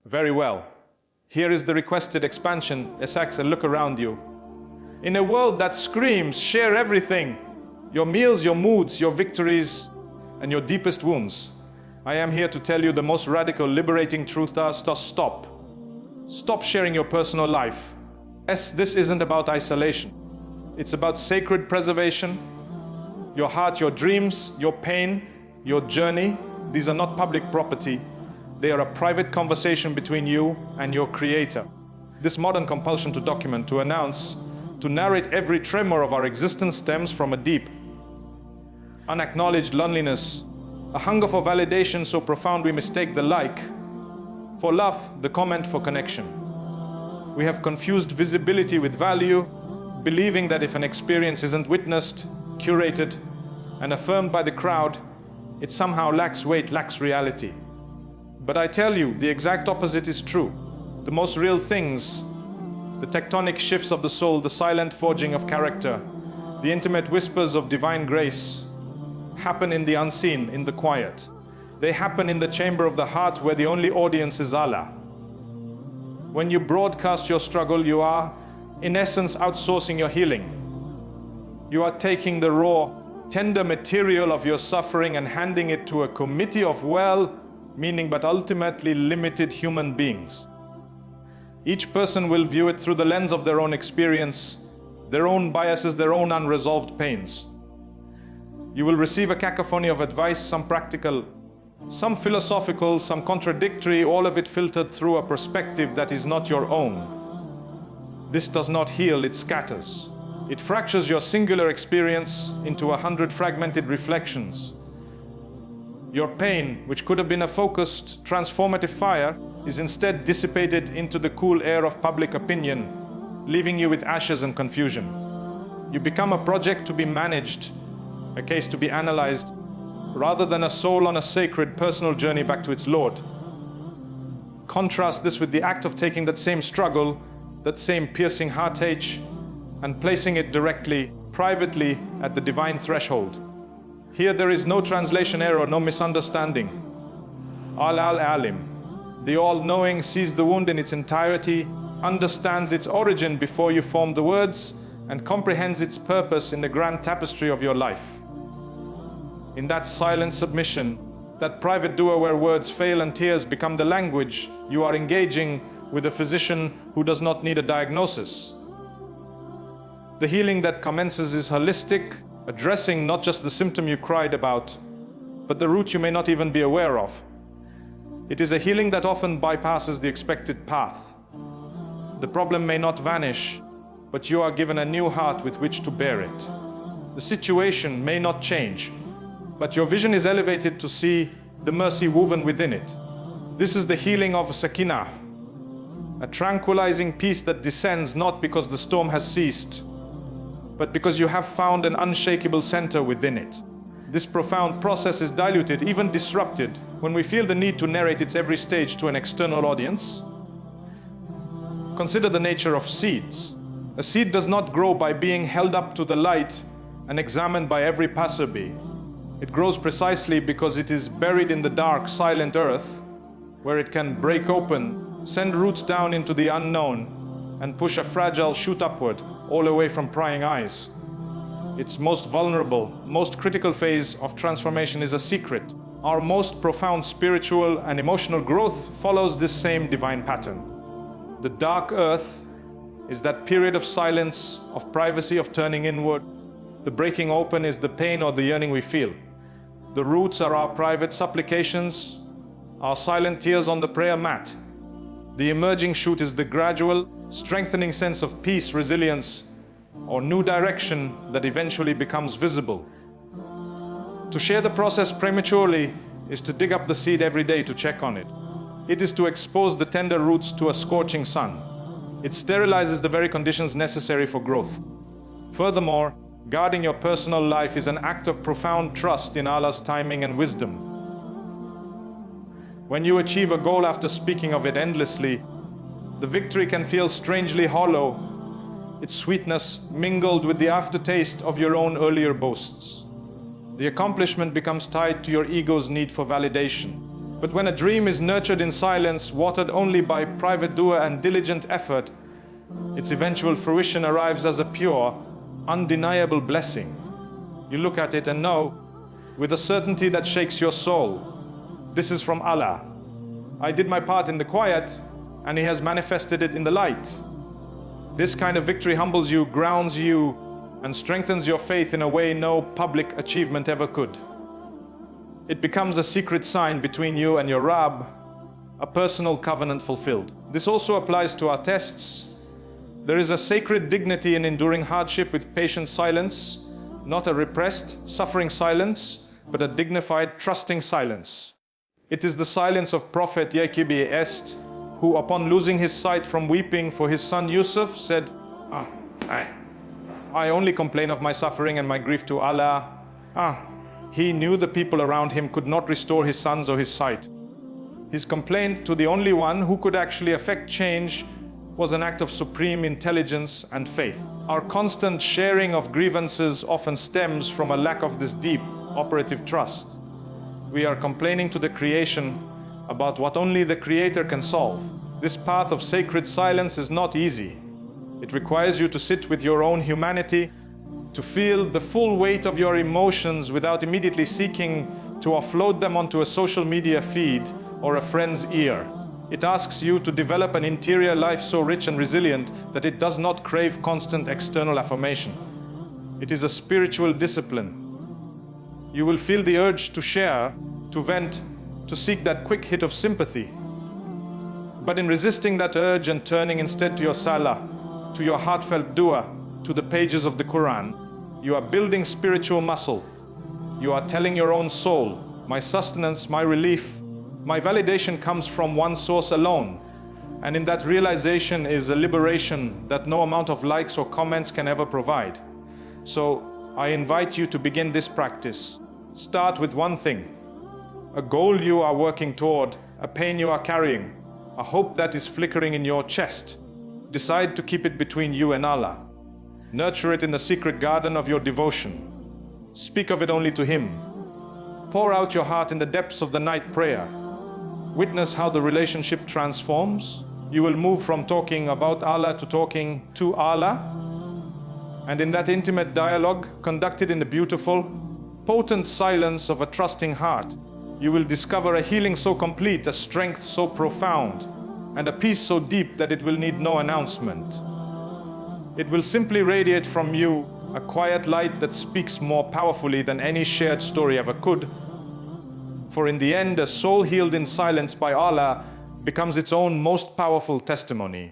Very well. Here is the requested expansion. Essex, and look around you. In a world that screams, share everything, your meals, your moods, your victories, and your deepest wounds, I am here to tell you the most radical, liberating truth is to stop. Stop sharing your personal life. This isn't about isolation. It's about sacred preservation. Your heart, your dreams, your pain, your journey, these are not public property. They are a private conversation between you and your Creator. This modern compulsion to document, to announce, to narrate every tremor of our existence stems from a deep, unacknowledged loneliness, a hunger for validation so profound we mistake the like for love, the comment for connection. We have confused visibility with value, believing that if an experience isn't witnessed, curated, and affirmed by the crowd, it somehow lacks weight, lacks reality. But I tell you, the exact opposite is true. The most real things, the tectonic shifts of the soul, the silent forging of character, the intimate whispers of divine grace, happen in the unseen, in the quiet. They happen in the chamber of the heart where the only audience is Allah. When you broadcast your struggle, you are, in essence, outsourcing your healing. You are taking the raw, tender material of your suffering and handing it to a committee of well-meaning but ultimately limited human beings. Each person will view it through the lens of their own experience, their own biases, their own unresolved pains. You will receive a cacophony of advice, some practical, some philosophical, some contradictory, all of it filtered through a perspective that is not your own. This does not heal, it scatters. It fractures your singular experience into 100 fragmented reflections. Your pain, which could have been a focused, transformative fire, is instead dissipated into the cool air of public opinion, leaving you with ashes and confusion. You become a project to be managed, a case to be analyzed, rather than a soul on a sacred personal journey back to its Lord. Contrast this with the act of taking that same struggle, that same piercing heartache, and placing it directly, privately, at the divine threshold. Here there is no translation error, no misunderstanding. Al-Alim, the all-knowing, sees the wound in its entirety, understands its origin before you form the words, and comprehends its purpose in the grand tapestry of your life. In that silent submission, that private duo where words fail and tears become the language, you are engaging with a physician who does not need a diagnosis. The healing that commences is holistic, addressing not just the symptom you cried about, but the root you may not even be aware of. It is a healing that often bypasses the expected path. The problem may not vanish, but you are given a new heart with which to bear it. The situation may not change, but your vision is elevated to see the mercy woven within it. This is the healing of Sakinah, a tranquilizing peace that descends not because the storm has ceased, but because you have found an unshakable center within it. This profound process is diluted, even disrupted, when we feel the need to narrate its every stage to an external audience. Consider the nature of seeds. A seed does not grow by being held up to the light and examined by every passerby. It grows precisely because it is buried in the dark, silent earth, where it can break open, send roots down into the unknown, and push a fragile shoot upward, all away from prying eyes. Its most vulnerable, most critical phase of transformation is a secret. Our most profound spiritual and emotional growth follows this same divine pattern. The dark earth is that period of silence, of privacy, of turning inward. The breaking open is the pain or the yearning we feel. The roots are our private supplications, our silent tears on the prayer mat. The emerging shoot is the gradual, strengthening sense of peace, resilience, or new direction that eventually becomes visible. To share the process prematurely is to dig up the seed every day to check on it. It is to expose the tender roots to a scorching sun. It sterilizes the very conditions necessary for growth. Furthermore, guarding your personal life is an act of profound trust in Allah's timing and wisdom. When you achieve a goal after speaking of it endlessly, the victory can feel strangely hollow, its sweetness mingled with the aftertaste of your own earlier boasts. The accomplishment becomes tied to your ego's need for validation. But when a dream is nurtured in silence, watered only by private dua and diligent effort, its eventual fruition arrives as a pure, undeniable blessing. You look at it and know, with a certainty that shakes your soul, this is from Allah. I did my part in the quiet, and He has manifested it in the light. This kind of victory humbles you, grounds you, and strengthens your faith in a way no public achievement ever could. It becomes a secret sign between you and your Rabb, a personal covenant fulfilled. This also applies to our tests. There is a sacred dignity in enduring hardship with patient silence, not a repressed, suffering silence, but a dignified, trusting silence. It is the silence of Prophet Yaqub est, who upon losing his sight from weeping for his son Yusuf said, I only complain of my suffering and my grief to Allah. He knew the people around him could not restore his sons or his sight. His complaint to the only one who could actually affect change was an act of supreme intelligence and faith. Our constant sharing of grievances often stems from a lack of this deep, operative trust. We are complaining to the creation about what only the Creator can solve. This path of sacred silence is not easy. It requires you to sit with your own humanity, to feel the full weight of your emotions without immediately seeking to offload them onto a social media feed or a friend's ear. It asks you to develop an interior life so rich and resilient that it does not crave constant external affirmation. It is a spiritual discipline. You will feel the urge to share, to vent, to seek that quick hit of sympathy. But in resisting that urge and turning instead to your salah, to your heartfelt dua, to the pages of the Quran, you are building spiritual muscle. You are telling your own soul, my sustenance, my relief, my validation comes from one source alone. And in that realization is a liberation that no amount of likes or comments can ever provide. So I invite you to begin this practice. Start with one thing, a goal you are working toward, a pain you are carrying, a hope that is flickering in your chest. Decide to keep it between you and Allah. Nurture it in the secret garden of your devotion. Speak of it only to Him. Pour out your heart in the depths of the night prayer. Witness how the relationship transforms. You will move from talking about Allah to talking to Allah. And in that intimate dialogue, conducted in the beautiful, potent silence of a trusting heart, you will discover a healing so complete, a strength so profound, and a peace so deep that it will need no announcement. It will simply radiate from you a quiet light that speaks more powerfully than any shared story ever could. For in the end, a soul healed in silence by Allah becomes its own most powerful testimony.